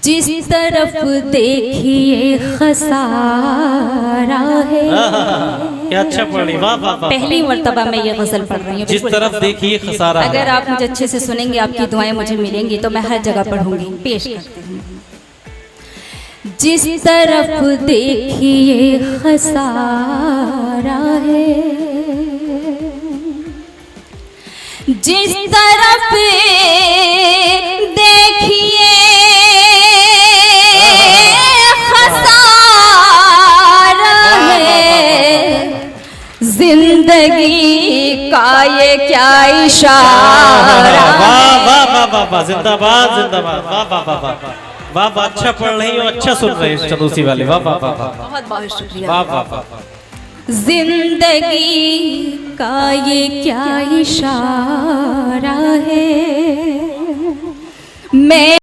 जिस तरफ देखिए खसारा है। क्या अच्छा पढ़ रही, वाह वाह वाह। पहली मर्तबा मैं ये गजल पढ़ रही हूँ। जिस तरफ देखिए खसारा है। अगर आप मुझे अच्छे से सुनेंगे, आपकी दुआएं मुझे मिलेंगी, तो मैं हर जगह पढ़ूंगी। पेश करती हूँ। जिस तरफ देखिए खसारा है, जिस तरफ देखिए खसारा है, जिंदगी का ये क्या इशारा। वाह वाह वाह वाह वाह, जिंदाबाद जिंदाबाद, वाह वाह वाह वाह वाह वाह। अच्छा पढ़ रही हो, अच्छा सुन रहे हैं चंदूसी वाले, वाह वाह वाह वाह, बहुत बहुत शुक्रिया। वाह वाह वाह। जिंदगी का ये क्या इशारा है, मैं